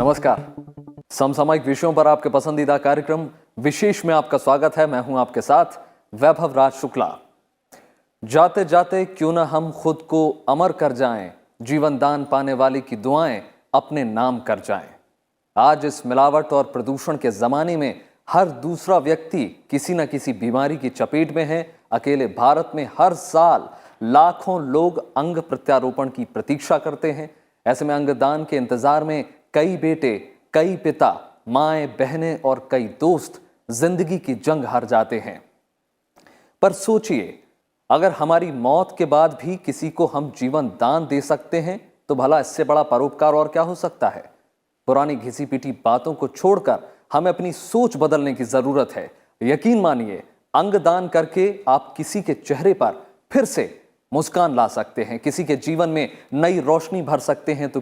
नमस्कार। समसामयिक विषयों पर आपके पसंदीदा कार्यक्रम विशेष में आपका स्वागत है। मैं हूं आपके साथ वैभव राज शुक्ला। जाते जाते क्यों न हम खुद को अमर कर जाएं, जीवन दान पाने वाले की दुआएं अपने नाम कर जाएं। आज इस मिलावट और प्रदूषण के जमाने में हर दूसरा व्यक्ति किसी न किसी बीमारी की चपेट में है। अकेले भारत में हर साल लाखों लोग अंग प्रत्यारोपण की प्रतीक्षा करते हैं। ऐसे में अंगदान के इंतजार में कई बेटे, कई पिता, माएं, बहनें और कई दोस्त जिंदगी की जंग हार जाते हैं। पर सोचिए, अगर हमारी मौत के बाद भी किसी को हम जीवन दान दे सकते हैं तो भला इससे बड़ा परोपकार और क्या हो सकता है। पुरानी घिसी पिटी बातों को छोड़कर हमें अपनी सोच बदलने की जरूरत है। यकीन मानिए, अंगदान करके आप किसी के चेहरे पर फिर से मुस्कान ला सकते हैं, किसी के जीवन में नई रोशनी भर सकते हैं, तो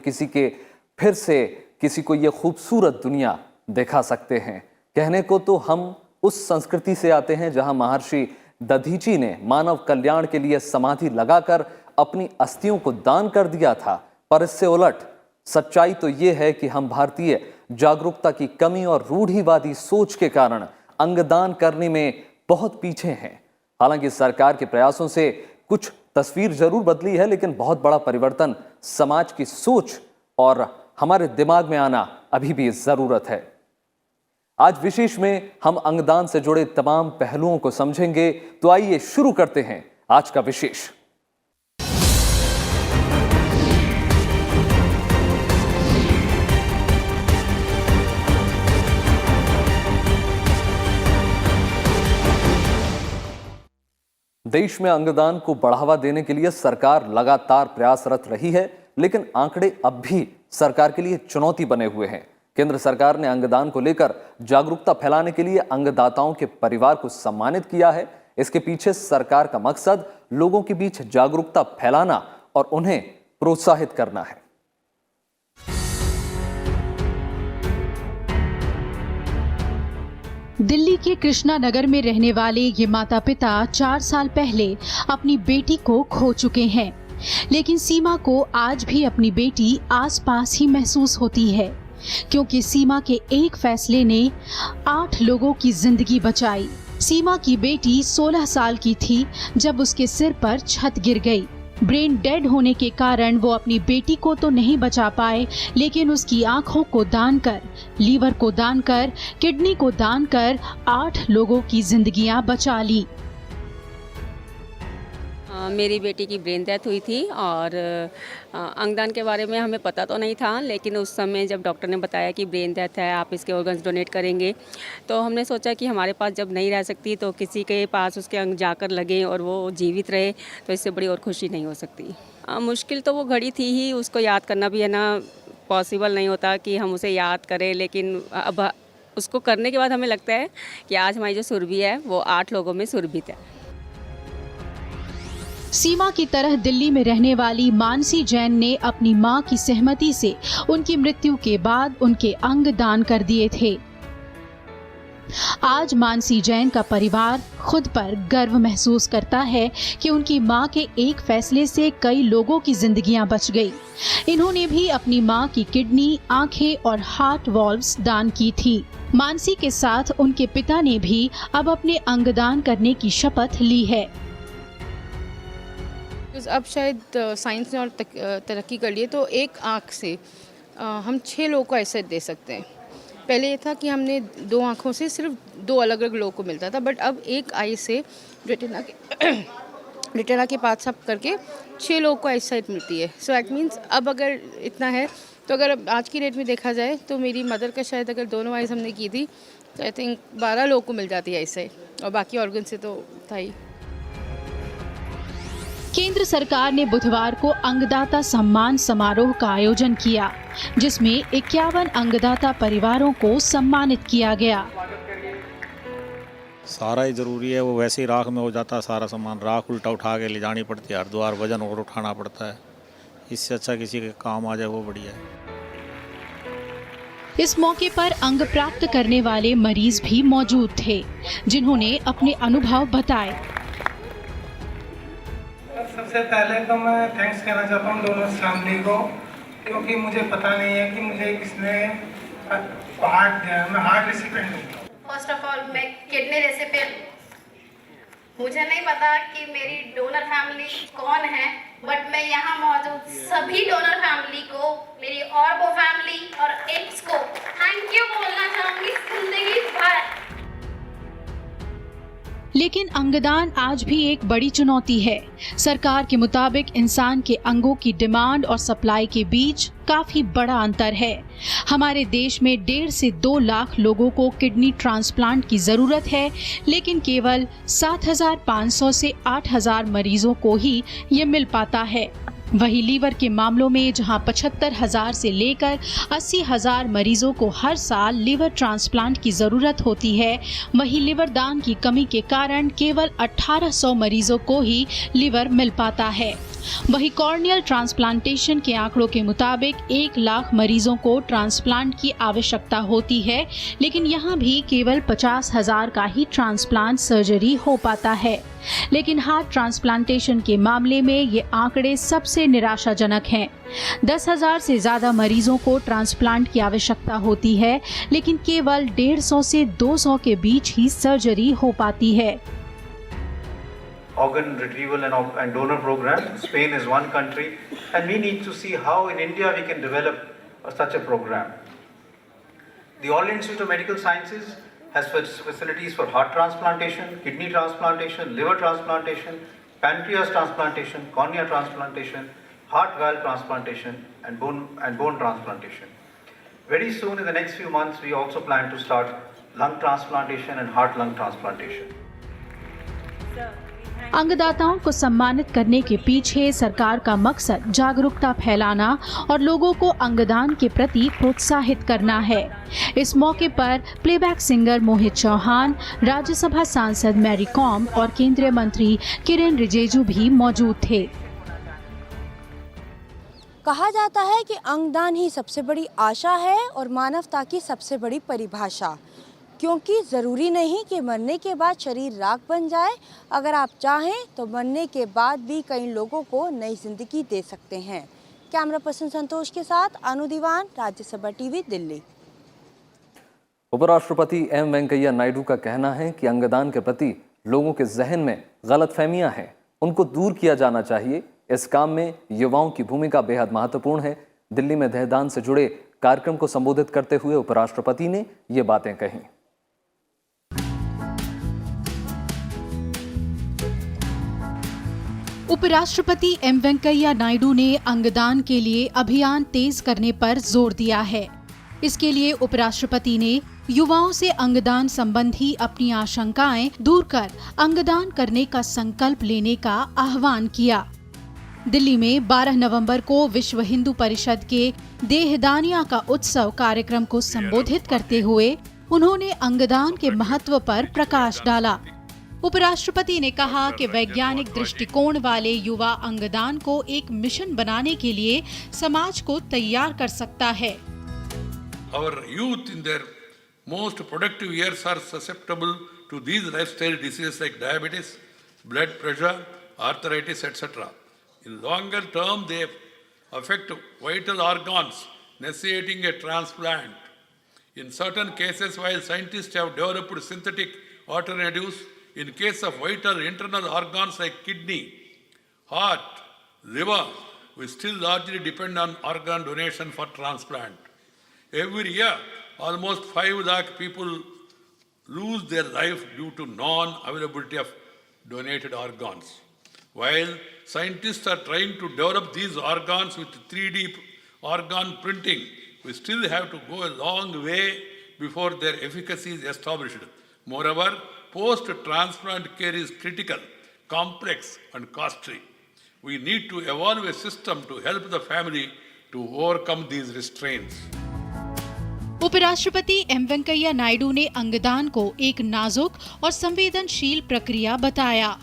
किसी को ये खूबसूरत दुनिया दिखा सकते हैं। कहने को तो हम उस संस्कृति से आते हैं जहां महर्षि दधीची ने मानव कल्याण के लिए समाधि लगाकर अपनी अस्थियों को दान कर दिया था। पर इससे उलट सच्चाई तो ये है कि हम भारतीय जागरूकता की कमी और रूढ़िवादी सोच के कारण अंगदान करने में बहुत पीछे हैं। हालांकि सरकार के प्रयासों से कुछ तस्वीर जरूर बदली है, लेकिन बहुत बड़ा परिवर्तन समाज की सोच और हमारे दिमाग में आना अभी भी जरूरत है। आज विशेष में हम अंगदान से जुड़े तमाम पहलुओं को समझेंगे। तो आइए शुरू करते हैं आज का विशेष। देश में अंगदान को बढ़ावा देने के लिए सरकार लगातार प्रयासरत रही है, लेकिन आंकड़े अब भी सरकार के लिए चुनौती बने हुए हैं। केंद्र सरकार ने अंगदान को लेकर जागरूकता फैलाने के लिए अंगदाताओं के परिवार को सम्मानित किया है। इसके पीछे सरकार का मकसद लोगों के बीच जागरूकता फैलाना और उन्हें प्रोत्साहित करना है। दिल्ली के कृष्णा नगर में रहने वाले ये माता पिता 4 साल पहले अपनी बेटी को खो चुके हैं, लेकिन सीमा को आज भी अपनी बेटी आसपास ही महसूस होती है, क्योंकि सीमा के एक फैसले ने 8 लोगों की जिंदगी बचाई। सीमा की बेटी 16 साल की थी जब उसके सिर पर छत गिर गई। ब्रेन डेड होने के कारण वो अपनी बेटी को तो नहीं बचा पाए, लेकिन उसकी आंखों को दान कर, लीवर को दान कर, किडनी को दान कर 8 लोगों की जिंदगियां बचा ली। मेरी बेटी की ब्रेन डेथ हुई थी और अंगदान के बारे में हमें पता तो नहीं था, लेकिन उस समय जब डॉक्टर ने बताया कि ब्रेन डेथ है, आप इसके ऑर्गन्स डोनेट करेंगे, तो हमने सोचा कि हमारे पास जब नहीं रह सकती तो किसी के पास उसके अंग जाकर लगे और वो जीवित रहे, तो इससे बड़ी और खुशी नहीं हो सकती। मुश्किल तो वो घड़ी थी ही, उसको याद करना भी है ना, पॉसिबल नहीं होता कि हम उसे याद करें, लेकिन अब उसको करने के बाद हमें लगता है कि आज हमारी जो सुरभि है वो 8 लोगों में सुरभित है। सीमा की तरह दिल्ली में रहने वाली मानसी जैन ने अपनी मां की सहमति से उनकी मृत्यु के बाद उनके अंग दान कर दिए थे। आज मानसी जैन का परिवार खुद पर गर्व महसूस करता है कि उनकी मां के एक फैसले से कई लोगों की जिंदगियां बच गई। इन्होंने भी अपनी मां की किडनी, आंखें और हार्ट वॉल्व्स दान की थी। मानसी के साथ उनके पिता ने भी अब अपने अंगदान करने की शपथ ली है। अब शायद साइंस ने और तरक्की कर ली है, तो एक आँख से हम 6 लोगों को ऐसे दे सकते हैं। पहले ये था कि हमने 2 आँखों से सिर्फ 2 अलग अलग लोगों को मिलता था, बट अब एक आई से रेटिना के पास सब करके 6 लोगों को आईसाइट मिलती है। सो दैट मीन्स अब अगर इतना है तो अगर आज की डेट में देखा जाए तो मेरी मदर का शायद अगर दोनों आइज़ हमने की थी तो आई थिंक 12 लोगों को मिल जाती है आईसाइट, और बाकी ऑर्गन से तो था ही। केंद्र सरकार ने बुधवार को अंगदाता सम्मान समारोह का आयोजन किया, जिसमें 51 अंगदाता परिवारों को सम्मानित किया गया। सारा ही जरूरी है, वो वैसे ही राख में हो जाता है सारा सामान। राख उल्टा उठा के ले जानी पड़ती है हरिद्वार, वजन और उठाना पड़ता है। इससे अच्छा किसी के काम आ जाए वो बढ़िया है। इस मौके पर अंग प्राप्त करने वाले मरीज भी मौजूद थे, जिन्होंने अपने अनुभव बताए। सबसे पहले तो मैं थैंक्स कहना चाहता हूँ दोनों फैमिली को, क्योंकि मुझे पता नहीं है कि मुझे किसने हार्ट रिसिपिएंट हूँ। फर्स्ट ऑफ ऑल मैं किडनी रेसिपिएंट हूँ। मुझे नहीं पता कि मेरी डोनर फैमिली कौन है, बट मैं यहाँ मौजूद सभी डोनर फैमिली को, मेरी ऑर्गो फैमिली और एक्स को थैंक यू बोलना चाहूँगी जिंदगी भर। लेकिन अंगदान आज भी एक बड़ी चुनौती है। सरकार के मुताबिक इंसान के अंगों की डिमांड और सप्लाई के बीच काफी बड़ा अंतर है। हमारे देश में 1.5 से 2 लाख लोगों को किडनी ट्रांसप्लांट की जरूरत है, लेकिन केवल 7,500 से 8,000 मरीजों को ही ये मिल पाता है। वही लीवर के मामलों में जहां 75,000 से लेकर 80,000 मरीजों को हर साल लीवर ट्रांसप्लांट की जरूरत होती है, वही लीवर दान की कमी के कारण केवल 1,800 मरीजों को ही लीवर मिल पाता है। वही कॉर्नियल ट्रांसप्लांटेशन के आंकड़ों के मुताबिक 1 लाख मरीजों को ट्रांसप्लांट की आवश्यकता होती है, लेकिन यहाँ भी केवल 50,000 का ही ट्रांसप्लांट सर्जरी हो पाता है। लेकिन हार्ट ट्रांसप्लांटेशन के मामले में ये आंकड़े सबसे निराशाजनक हैं। 10,000 से ज्यादा मरीजों को ट्रांसप्लांट की आवश्यकता होती है, लेकिन केवल 150 से 200 के बीच ही सर्जरी हो पाती है। Organ retrieval and donor program. Spain is one country, and we need to see how in India we can develop such a program. The All India Institute of Medical Sciences has facilities for heart transplantation, kidney transplantation, liver transplantation, pancreas transplantation, cornea transplantation, heart valve transplantation, and bone transplantation. Very soon, in the next few months, we also plan to start lung transplantation and heart-lung transplantation. अंगदाताओं को सम्मानित करने के पीछे सरकार का मकसद जागरूकता फैलाना और लोगों को अंगदान के प्रति प्रोत्साहित करना है। इस मौके पर प्लेबैक सिंगर मोहित चौहान, राज्यसभा सांसद मैरी कॉम और केंद्रीय मंत्री किरेन रिजिजू भी मौजूद थे। कहा जाता है कि अंगदान ही सबसे बड़ी आशा है और मानवता की सबसे बड़ी परिभाषा, क्योंकि ज़रूरी नहीं कि मरने के बाद शरीर राख बन जाए। अगर आप चाहें तो मरने के बाद भी कई लोगों को नई जिंदगी दे सकते हैं। कैमरा पर्सन संतोष के साथ अनु दीवान, राज्यसभा टीवी, दिल्ली। उपराष्ट्रपति एम वेंकैया नायडू का कहना है कि अंगदान के प्रति लोगों के जहन में गलतफहमियां हैं, उनको दूर किया जाना चाहिए। इस काम में युवाओं की भूमिका बेहद महत्वपूर्ण है। दिल्ली में देहदान से जुड़े कार्यक्रम को संबोधित करते हुए उपराष्ट्रपति ने ये बातें कही। उपराष्ट्रपति एम वेंकैया नायडू ने अंगदान के लिए अभियान तेज करने पर जोर दिया है। इसके लिए उपराष्ट्रपति ने युवाओं से अंगदान संबंधी अपनी आशंकाएं दूर कर अंगदान करने का संकल्प लेने का आह्वान किया। दिल्ली में 12 नवंबर को विश्व हिंदू परिषद के देहदानिया का उत्सव कार्यक्रम को संबोधित करते हुए उन्होंने अंगदान के महत्व पर प्रकाश डाला। उपराष्ट्रपति ने कहा कि वैज्ञानिक दृष्टिकोण वाले युवा अंगदान को एक मिशन बनाने के लिए समाज को तैयार कर सकता है। Our youth in their most productive years are susceptible to these lifestyle diseases like diabetes, blood pressure, arthritis, etc. In longer term, they affect vital organs necessitating a transplant. In certain cases, while scientists have developed synthetic alternatives, in case of vital internal organs like kidney, heart, liver, we still largely depend on organ donation for transplant. Every year, almost 5 lakh people lose their life due to non-availability of donated organs. While scientists are trying to develop these organs with 3D organ printing, we still have to go a long way before their efficacy is established. Moreover, post-transplant care is critical, complex and costly. We need to evolve a system to help the family to overcome these restraints. उपराष्ट्रपति M Venkaiah Naidu ने अंगदान को एक नाजुक और संवेदनशील प्रक्रिया बताया।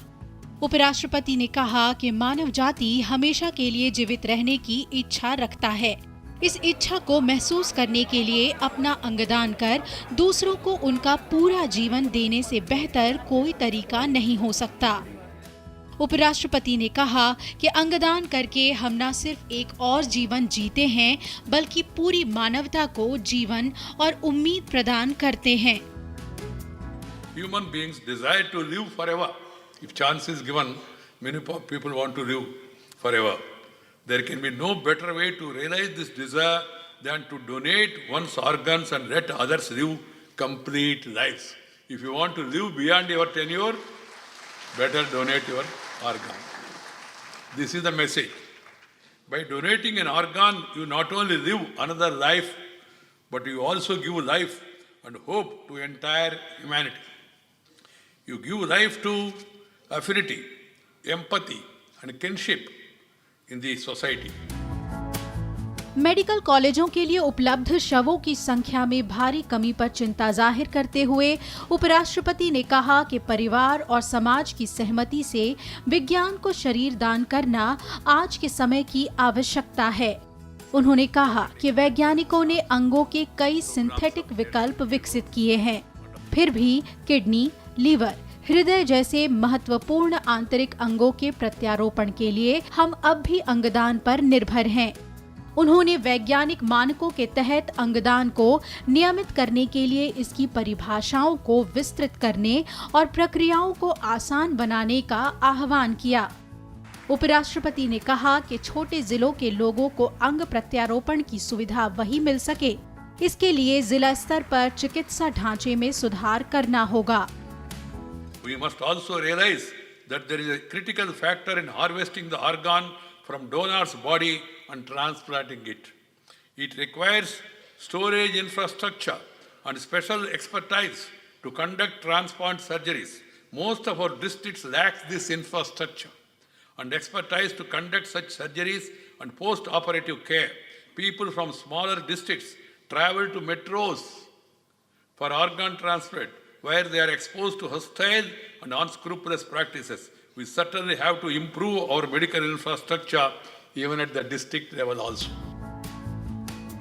उपराष्ट्रपति ने कहा कि मानव जाति हमेशा के लिए जीवित रहने की इच्छा रखता है। इस इच्छा को महसूस करने के लिए अपना अंगदान कर दूसरों को उनका पूरा जीवन देने से बेहतर कोई तरीका नहीं हो सकता। उपराष्ट्रपति ने कहा कि अंगदान करके हम न सिर्फ एक और जीवन जीते हैं बल्कि पूरी मानवता को जीवन और उम्मीद प्रदान करते हैं। Human beings desire to live forever. If chance is given, many people want to live forever. There can be no better way to realize this desire than to donate one's organs and let others live complete lives. If you want to live beyond your tenure, better donate your organ. This is the message. By donating an organ, you not only live another life, but you also give life and hope to entire humanity. You give life to affinity, empathy and kinship in the society. Medical कॉलेजों के लिए उपलब्ध शवों की संख्या में भारी कमी पर चिंता जाहिर करते हुए उपराष्ट्रपति ने कहा कि परिवार और समाज की सहमति से विज्ञान को शरीर दान करना आज के समय की आवश्यकता है। उन्होंने कहा कि वैज्ञानिकों ने अंगों के कई सिंथेटिक विकल्प विकसित किए हैं, फिर भी किडनी, लीवर, हृदय जैसे महत्वपूर्ण आंतरिक अंगों के प्रत्यारोपण के लिए हम अब भी अंगदान पर निर्भर हैं। उन्होंने वैज्ञानिक मानकों के तहत अंगदान को नियमित करने के लिए इसकी परिभाषाओं को विस्तृत करने और प्रक्रियाओं को आसान बनाने का आह्वान किया। उपराष्ट्रपति ने कहा कि छोटे जिलों के लोगों को अंग प्रत्यारोपण की सुविधा वही मिल सके, इसके लिए जिला स्तर पर चिकित्सा ढांचे में सुधार करना होगा। We must also realize that there is a critical factor in harvesting the organ from donor's body and transplanting it. It requires storage infrastructure and special expertise to conduct transplant surgeries. Most of our districts lack this infrastructure and expertise to conduct such surgeries and post-operative care. People from smaller districts travel to metros for organ transplant, where they are exposed to hostile and unscrupulous practices. We certainly have to improve our medical infrastructure even at the district level also.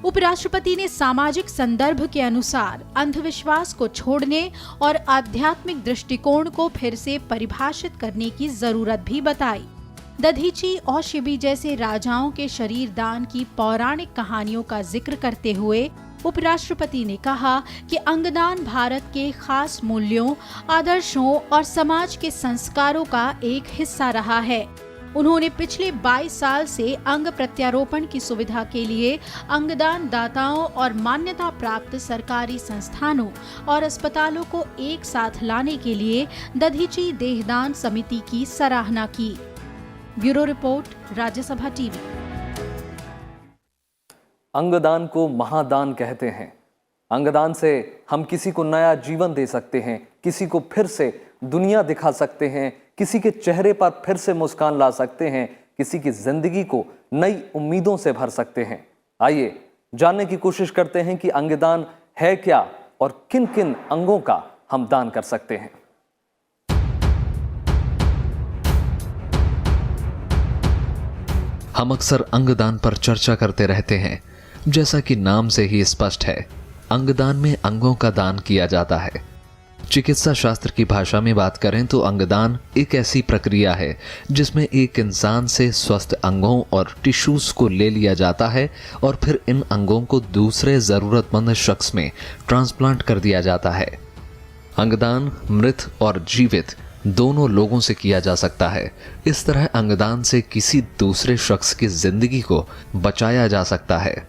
उपराष्ट्रपति ने सामाजिक संदर्भ के अनुसार अंधविश्वास को छोड़ने और आध्यात्मिक दृष्टिकोण को फिर से परिभाषित करने की जरूरत भी बताई। दधीची और शिबी जैसे राजाओं के शरीर दान की पौराणिक कहानियों का जिक्र करते हुए उपराष्ट्रपति ने कहा कि अंगदान भारत के खास मूल्यों, आदर्शों और समाज के संस्कारों का एक हिस्सा रहा है। उन्होंने पिछले 22 साल से अंग प्रत्यारोपण की सुविधा के लिए अंगदान दाताओं और मान्यता प्राप्त सरकारी संस्थानों और अस्पतालों को एक साथ लाने के लिए दधीची देहदान समिति की सराहना की। Bureau report, Rajya Sabha TV. अंगदान को महादान कहते हैं। अंगदान से हम किसी को नया जीवन दे सकते हैं, किसी को फिर से दुनिया दिखा सकते हैं, किसी के चेहरे पर फिर से मुस्कान ला सकते हैं, किसी की जिंदगी को नई उम्मीदों से भर सकते हैं। आइए जानने की कोशिश करते हैं कि अंगदान है क्या और किन किन अंगों का हम दान कर सकते हैं। हम अक्सर अंगदान पर चर्चा करते रहते हैं। जैसा कि नाम से ही स्पष्ट है, अंगदान में अंगों का दान किया जाता है। चिकित्सा शास्त्र की भाषा में बात करें तो अंगदान एक ऐसी प्रक्रिया है जिसमें एक इंसान से स्वस्थ अंगों और टिश्यूज को ले लिया जाता है और फिर इन अंगों को दूसरे जरूरतमंद शख्स में ट्रांसप्लांट कर दिया जाता है। अंगदान मृत और जीवित दोनों लोगों से किया जा सकता है। इस तरह अंगदान से किसी दूसरे शख्स की जिंदगी को बचाया जा सकता है।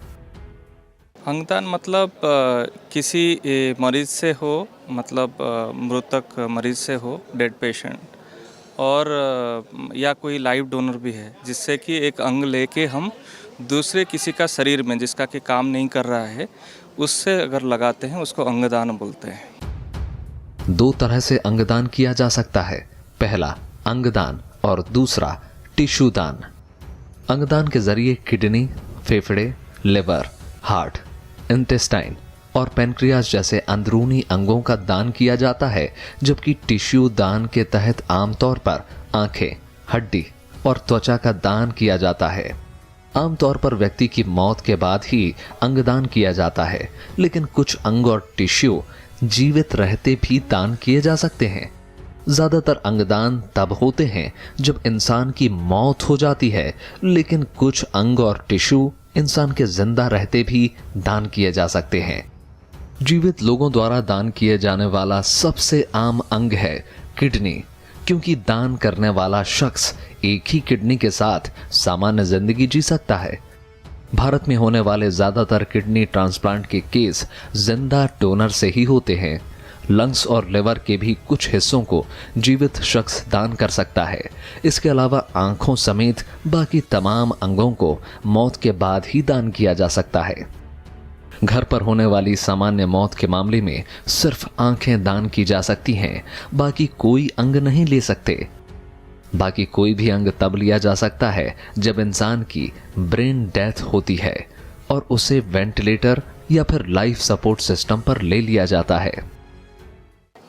अंगदान मतलब किसी मरीज से हो, मतलब मृतक मरीज से हो, डेड पेशेंट, और या कोई लाइव डोनर भी है, जिससे कि एक अंग लेके हम दूसरे किसी का शरीर में जिसका कि काम नहीं कर रहा है उससे अगर लगाते हैं, उसको अंगदान बोलते हैं। दो तरह से अंगदान किया जा सकता है। पहला अंगदान और दूसरा टिश्यू दान। अंगदान के जरिए किडनी, फेफड़े, लिवर, हार्ट, इंटेस्टाइन और पैनक्रियाज जैसे अंदरूनी अंगों का दान किया जाता है, जबकि टिश्यू दान के तहत आमतौर पर आंखें, हड्डी और त्वचा का दान किया जाता है। आमतौर पर व्यक्ति की मौत के बाद ही अंगदान किया जाता है, लेकिन कुछ अंग और टिश्यू जीवित रहते भी दान किए जा सकते हैं। ज्यादातर अंगदान तब होते हैं जब इंसान की मौत हो जाती है, लेकिन कुछ अंग और टिश्यू इंसान के जिंदा रहते भी दान किए जा सकते हैं। जीवित लोगों द्वारा दान किए जाने वाला सबसे आम अंग है किडनी, क्योंकि दान करने वाला शख्स एक ही किडनी के साथ सामान्य जिंदगी जी सकता है। भारत में होने वाले ज्यादातर किडनी ट्रांसप्लांट के केस जिंदा डोनर से ही होते हैं। लंग्स और लिवर के भी कुछ हिस्सों को जीवित शख्स दान कर सकता है। इसके अलावा आंखों समेत बाकी तमाम अंगों को मौत के बाद ही दान किया जा सकता है। घर पर होने वाली सामान्य मौत के मामले में सिर्फ आंखें दान की जा सकती हैं, बाकी कोई अंग नहीं ले सकते। बाकी कोई भी अंग तब लिया जा सकता है जब इंसान की ब्रेन डेथ होती है और उसे वेंटिलेटर या फिर लाइफ सपोर्ट सिस्टम पर ले लिया जाता है।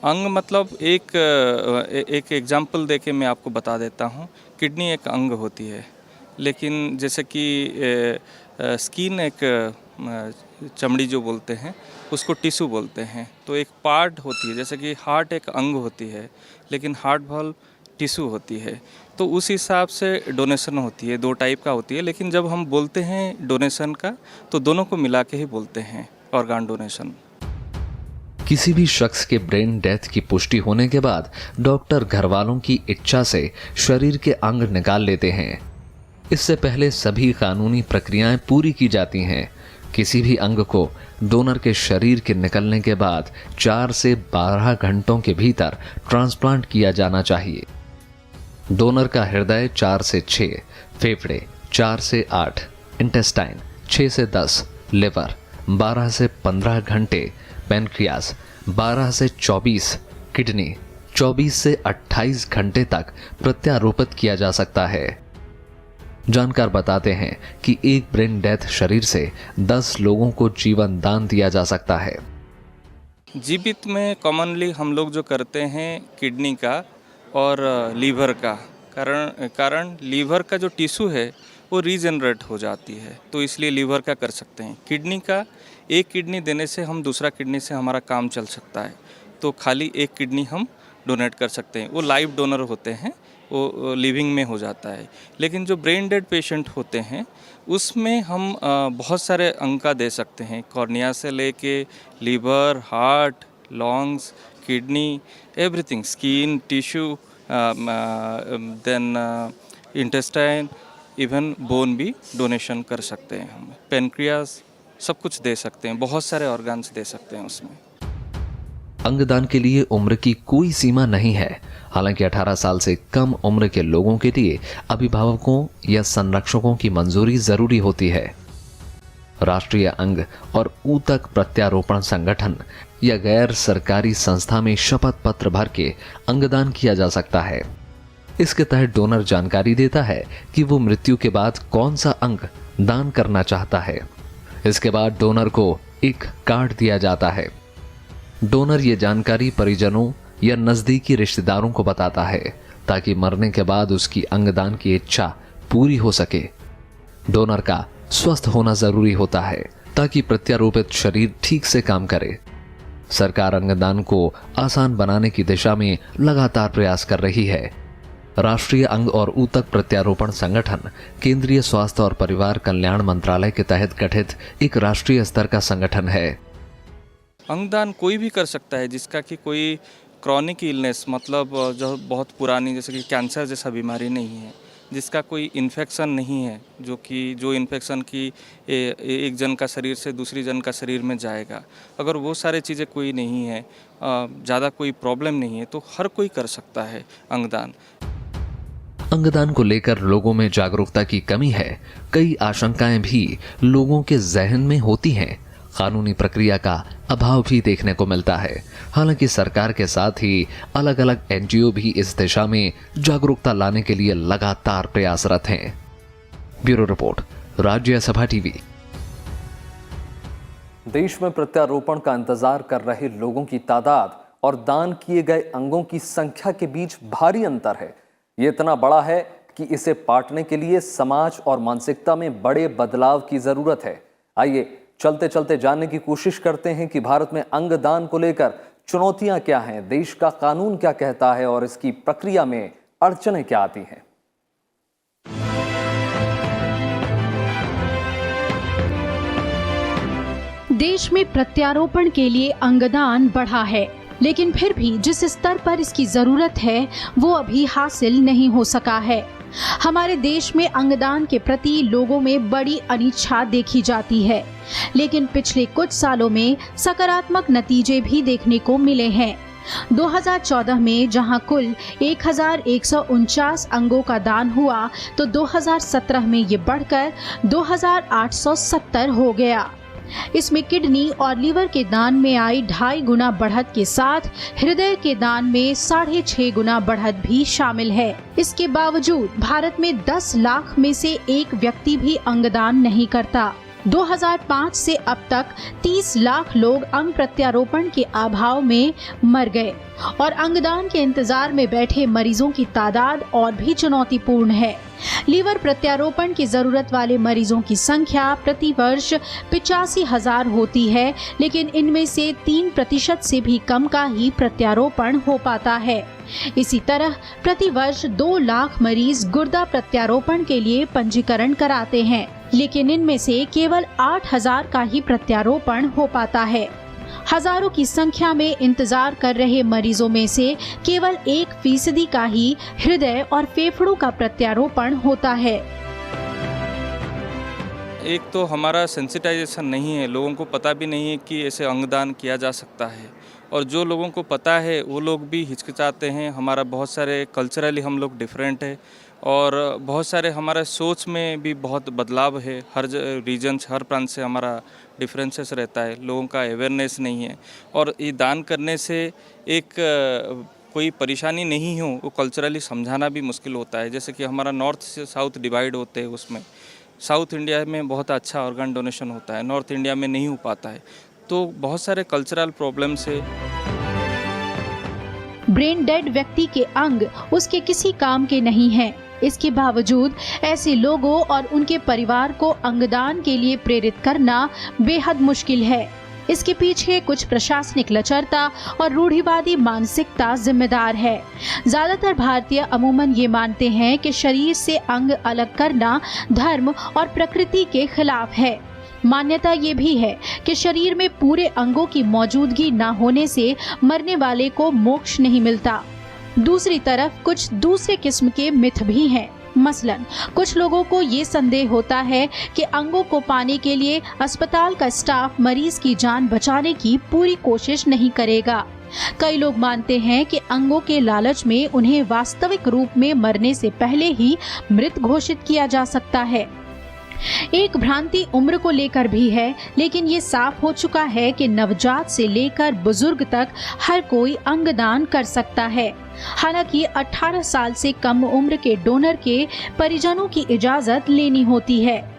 अंग मतलब एक एग्जाम्पल देके मैं आपको बता देता हूँ। किडनी एक अंग होती है, लेकिन जैसे कि स्किन एक चमड़ी जो बोलते हैं उसको टिश्यू बोलते हैं। तो एक पार्ट होती है, जैसे कि हार्ट एक अंग होती है, लेकिन हार्ट वाल्व टिश्यू होती है। तो उस हिसाब से डोनेशन होती है, दो टाइप का होती है। लेकिन जब हम बोलते हैं डोनेशन का, तो दोनों को मिला के ही बोलते हैं ऑर्गन डोनेशन। किसी भी शख्स के ब्रेन डेथ की पुष्टि होने के बाद डॉक्टर घरवालों की इच्छा से शरीर के अंग निकाल लेते हैं। इससे पहले सभी कानूनी प्रक्रियाएं पूरी की जाती हैं। किसी भी अंग को डोनर के शरीर के निकलने के बाद 4 से 12 घंटों के भीतर ट्रांसप्लांट किया जाना चाहिए। डोनर का हृदय 4 से 6, फेफड़े 4 से 8, इंटेस्टाइन 6 से 10, लिवर 12 से 15 घंटे, पैनक्रियास 12 से 24, किडनी 24 से 28 घंटे तक प्रत्यारोपित किया जा सकता है। जानकार बताते हैं कि एक ब्रेन डेथ शरीर से 10 लोगों को जीवन दान दिया जा सकता है। जीवित में कॉमनली हम लोग जो करते हैं किडनी का और लीवर का, कारण लीवर का जो टिश्यू है वो रीजनरेट हो जाती है, तो इसलिए लीवर का कर सकते हैं। किडनी का एक किडनी देने से हम दूसरा किडनी से हमारा काम चल सकता है, तो खाली एक किडनी हम डोनेट कर सकते हैं। वो लाइव डोनर होते हैं, वो लिविंग में हो जाता है। लेकिन जो ब्रेन डेड पेशेंट होते हैं उसमें हम बहुत सारे अंग का दे सकते हैं, कॉर्निया से लेके liver, heart, lungs, kidney, everything, skin, tissue, then intestine, even bone भी डोनेशन कर सकते हैं हम। पेनक्रियास सब कुछ दे सकते हैं, बहुत सारे ऑर्गन्स दे सकते हैं उसमें। अंगदान के लिए उम्र की कोई सीमा नहीं है। हालांकि 18 साल से कम उम्र के लोगों के लिए अभिभावकों या संरक्षकों की मंजूरी जरूरी होती है। राष्ट्रीय अंग और ऊतक प्रत्यारोपण संगठन या गैर सरकारी संस्था में शपथ पत्र भर के अंगदान किया जा सकता है। इसके तहत डोनर जानकारी देता है कि वो मृत्यु के बाद कौन सा अंग दान करना चाहता है। इसके बाद डोनर को एक कार्ड दिया जाता है। डोनर ये जानकारी परिजनों या नजदीकी रिश्तेदारों को बताता है ताकि मरने के बाद उसकी अंगदान की इच्छा पूरी हो सके। डोनर का स्वस्थ होना जरूरी होता है ताकि प्रत्यारोपित शरीर ठीक से काम करे। सरकार अंगदान को आसान बनाने की दिशा में लगातार प्रयास कर रही है। राष्ट्रीय अंग और ऊतक प्रत्यारोपण संगठन केंद्रीय स्वास्थ्य और परिवार कल्याण मंत्रालय के तहत गठित एक राष्ट्रीय स्तर का संगठन है। अंगदान कोई भी कर सकता है जिसका कि कोई क्रॉनिक इलनेस, मतलब जो बहुत पुरानी, जैसे कि कैंसर जैसा बीमारी नहीं है, जिसका कोई इन्फेक्शन नहीं है, जो इन्फेक्शन की एक जन का शरीर से दूसरी जन का शरीर में जाएगा। अगर वो सारे चीज़ें कोई नहीं है, ज़्यादा कोई प्रॉब्लम नहीं है, तो हर कोई कर सकता है अंगदान। अंगदान को लेकर लोगों में जागरूकता की कमी है। कई आशंकाएं भी लोगों के जहन में होती हैं। कानूनी प्रक्रिया का अभाव भी देखने को मिलता है। हालांकि सरकार के साथ ही अलग अलग एनजीओ भी इस दिशा में जागरूकता लाने के लिए लगातार प्रयासरत हैं। Bureau report, Rajya Sabha TV. देश में प्रत्यारोपण का इंतजार कर रहे लोगों की तादाद और दान किए गए अंगों की संख्या के बीच भारी अंतर है। ये इतना बड़ा है कि इसे पाटने के लिए समाज और मानसिकता में बड़े बदलाव की जरूरत है। आइए चलते चलते जानने की कोशिश करते हैं कि भारत में अंगदान को लेकर चुनौतियां क्या हैं, देश का कानून क्या कहता है और इसकी प्रक्रिया में अड़चनें क्या आती हैं। देश में प्रत्यारोपण के लिए अंगदान बढ़ा है, लेकिन फिर भी जिस स्तर पर इसकी जरूरत है वो अभी हासिल नहीं हो सका है। हमारे देश में अंगदान के प्रति लोगों में बड़ी अनिच्छा देखी जाती है, लेकिन पिछले कुछ सालों में सकारात्मक नतीजे भी देखने को मिले हैं। 2014 में जहां कुल 1149 अंगों का दान हुआ, तो 2017 में ये बढ़कर 2870 हो गया। इसमें किडनी और लीवर के दान में आई 2.5 गुना बढ़त के साथ हृदय के दान में 6.5 गुना बढ़त भी शामिल है। इसके बावजूद भारत में 10 लाख में से एक व्यक्ति भी अंगदान नहीं करता। 2005 से अब तक 30 लाख लोग अंग प्रत्यारोपण के अभाव में मर गए और अंगदान के इंतजार में बैठे मरीजों की तादाद और भी चुनौतीपूर्ण है। लीवर प्रत्यारोपण की जरूरत वाले मरीजों की संख्या प्रति वर्ष 85,000 होती है, लेकिन इनमें से 3% से भी कम का ही प्रत्यारोपण हो पाता है। इसी तरह प्रति वर्ष 2 लाख मरीज गुर्दा प्रत्यारोपण के लिए पंजीकरण कराते हैं, लेकिन इनमें से केवल 8,000 का ही प्रत्यारोपण हो पाता है। हजारों की संख्या में इंतजार कर रहे मरीजों में से केवल 1% का ही हृदय और फेफड़ों का प्रत्यारोपण होता है। एक तो हमारा सेंसिटाइजेशन नहीं है, लोगों को पता भी नहीं है कि ऐसे अंगदान किया जा सकता है, और जो लोगों को पता है वो लोग भी हिचकिचाते हैं। हमारा बहुत सारे कल्चरली हम लोग डिफरेंट है और बहुत सारे हमारा सोच में भी बहुत बदलाव है। हर रीजन से, हर प्रांत से हमारा डिफरेंसेस रहता है, लोगों का अवेयरनेस नहीं है। और ये दान करने से एक कोई परेशानी नहीं हो वो कल्चरली समझाना भी मुश्किल होता है। जैसे कि हमारा नॉर्थ से साउथ डिवाइड होते हैं, उसमें साउथ इंडिया में बहुत अच्छा ऑर्गन डोनेशन होता है, नॉर्थ इंडिया में नहीं हो पाता है, तो बहुत सारे कल्चरल प्रॉब्लम्स है। ब्रेन डेड व्यक्ति के अंग उसके किसी काम के नहीं हैं। इसके बावजूद ऐसे लोगों और उनके परिवार को अंगदान के लिए प्रेरित करना बेहद मुश्किल है। इसके पीछे कुछ प्रशासनिक लचरता और रूढ़िवादी मानसिकता जिम्मेदार है। ज्यादातर भारतीय अमूमन ये मानते हैं कि शरीर से अंग अलग करना धर्म और प्रकृति के खिलाफ है। मान्यता ये भी है कि शरीर में पूरे अंगों की मौजूदगी न होने से मरने वाले को मोक्ष नहीं मिलता। दूसरी तरफ कुछ दूसरे किस्म के मिथ भी हैं। मसलन कुछ लोगों को ये संदेह होता है कि अंगों को पाने के लिए अस्पताल का स्टाफ मरीज की जान बचाने की पूरी कोशिश नहीं करेगा। कई लोग मानते हैं कि अंगों के लालच में उन्हें वास्तविक रूप में मरने से पहले ही मृत घोषित किया जा सकता है। एक भ्रांति उम्र को लेकर भी है, लेकिन ये साफ हो चुका है कि नवजात से लेकर बुजुर्ग तक हर कोई अंगदान कर सकता है। हालांकि 18 साल से कम उम्र के डोनर के परिजनों की इजाजत लेनी होती है।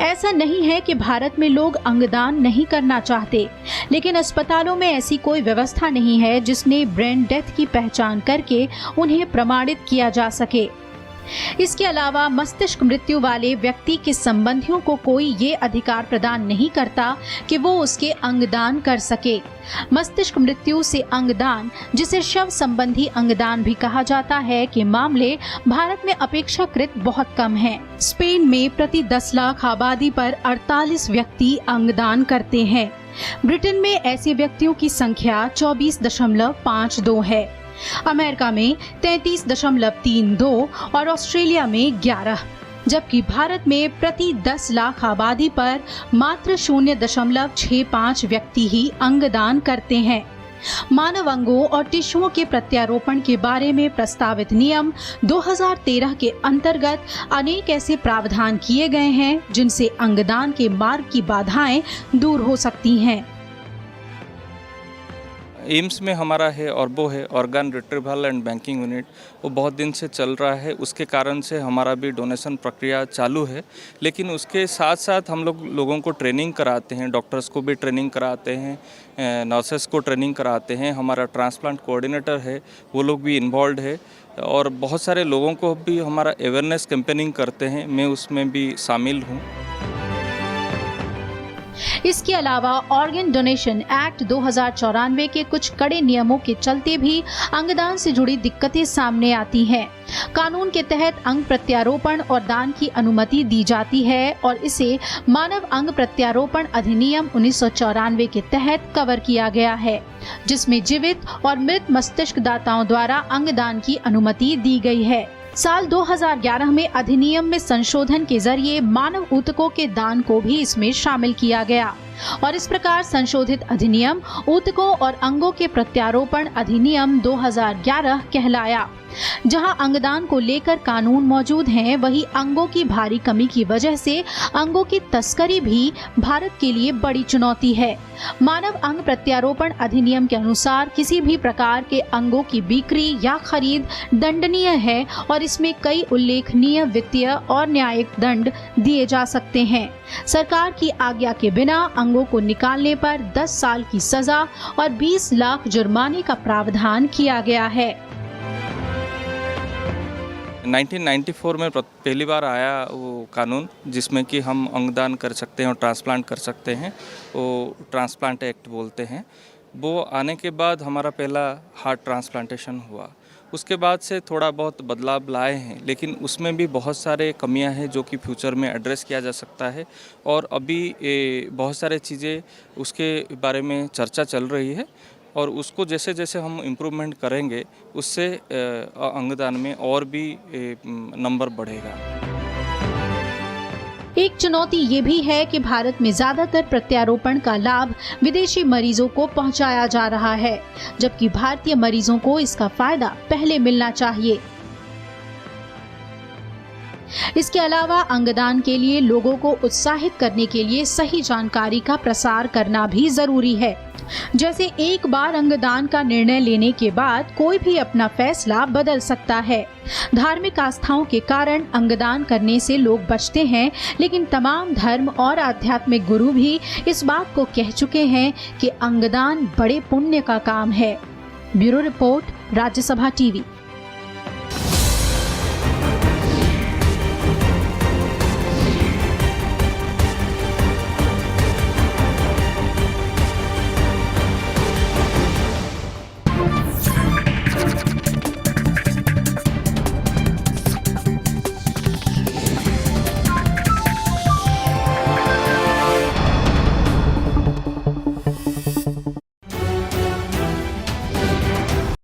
ऐसा नहीं है कि भारत में लोग अंगदान नहीं करना चाहते, लेकिन अस्पतालों में ऐसी कोई व्यवस्था नहीं है जिसने ब्रेन डेथ की पहचान करके उन्हें प्रमाणित किया जा सके। इसके अलावा मस्तिष्क मृत्यु वाले व्यक्ति के संबंधियों को कोई ये अधिकार प्रदान नहीं करता कि वो उसके अंगदान कर सके। मस्तिष्क मृत्यु से अंगदान, जिसे शव संबंधी अंगदान भी कहा जाता है, के मामले भारत में अपेक्षाकृत बहुत कम हैं। स्पेन में प्रति 10 लाख आबादी पर 48 व्यक्ति अंगदान करते हैं। ब्रिटेन में ऐसे व्यक्तियों की संख्या 24.52 है। अमेरिका में 33.32 और ऑस्ट्रेलिया में 11, जबकि भारत में प्रति 10 लाख आबादी पर मात्र 0.65 व्यक्ति ही अंगदान करते हैं। मानव अंगों और टिश्युओं के प्रत्यारोपण के बारे में प्रस्तावित नियम 2013 के अंतर्गत अनेक ऐसे प्रावधान किए गए हैं जिनसे अंगदान के मार्ग की बाधाएं दूर हो सकती हैं। एम्स में हमारा है ऑर्बो है, organ retrieval and banking unit, वो बहुत दिन से चल रहा है। उसके कारण से हमारा भी डोनेशन प्रक्रिया चालू है, लेकिन उसके साथ साथ हम लोगों को ट्रेनिंग कराते हैं, डॉक्टर्स को भी ट्रेनिंग कराते हैं, नर्सेस को ट्रेनिंग कराते हैं। हमारा ट्रांसप्लांट कोऑर्डिनेटर है, वो लोग भी इन्वॉल्व है, और बहुत सारे लोगों को भी हमारा अवेयरनेस कैंपेनिंग करते हैं। मैं उसमें भी शामिल हूँ। इसके अलावा ऑर्गन डोनेशन एक्ट 2094 के कुछ कड़े नियमों के चलते भी अंगदान से जुड़ी दिक्कतें सामने आती हैं। कानून के तहत अंग प्रत्यारोपण और दान की अनुमति दी जाती है और इसे मानव अंग प्रत्यारोपण अधिनियम 1994 के तहत कवर किया गया है, जिसमें जीवित और मृत मस्तिष्क दाताओं द्वारा अंगदान की अनुमति दी गई है। साल 2011 में अधिनियम में संशोधन के जरिए मानव ऊतकों के दान को भी इसमें शामिल किया गया और इस प्रकार संशोधित अधिनियम ऊतकों और अंगों के प्रत्यारोपण अधिनियम 2011 कहलाया। जहां अंगदान को लेकर कानून मौजूद हैं, वहीं अंगों की भारी कमी की वजह से अंगों की तस्करी भी भारत के लिए बड़ी चुनौती है। मानव अंग प्रत्यारोपण अधिनियम के अनुसार किसी भी प्रकार के अंगों की बिक्री या खरीद दंडनीय है और इसमें कई उल्लेखनीय वित्तीय और न्यायिक दंड दिए जा सकते हैं। सरकार की आज्ञा के बिना अंगों को निकालने पर 10 साल की सजा और 20 लाख जुर्माने का प्रावधान किया गया है। 1994 में पहली बार आया वो कानून जिसमें कि हम अंगदान कर सकते हैं और ट्रांसप्लांट कर सकते हैं, वो ट्रांसप्लांट एक्ट बोलते हैं। वो आने के बाद हमारा पहला हार्ट ट्रांसप्लांटेशन हुआ। उसके बाद से थोड़ा बहुत बदलाव लाए हैं, लेकिन उसमें भी बहुत सारे कमियां हैं जो कि फ्यूचर में एड्रेस किया जा सकता है और अभी बहुत सारे चीज़ें उसके बारे में चर्चा चल रही है और उसको जैसे जैसे हम इम्प्रूवमेंट करेंगे उससे अंगदान में और भी नंबर बढ़ेगा। एक चुनौती ये भी है कि भारत में ज्यादातर प्रत्यारोपण का लाभ विदेशी मरीजों को पहुंचाया जा रहा है, जबकि भारतीय मरीजों को इसका फायदा पहले मिलना चाहिए। इसके अलावा अंगदान के लिए लोगों को उत्साहित करने के लिए सही जानकारी का प्रसार करना भी जरूरी है। जैसे एक बार अंगदान का निर्णय लेने के बाद कोई भी अपना फैसला बदल सकता है। धार्मिक आस्थाओं के कारण अंगदान करने से लोग बचते हैं, लेकिन तमाम धर्म और आध्यात्मिक गुरु भी इस बात को कह चुके हैं कि अंगदान बड़े पुण्य का काम है। Bureau report, Rajya Sabha TV.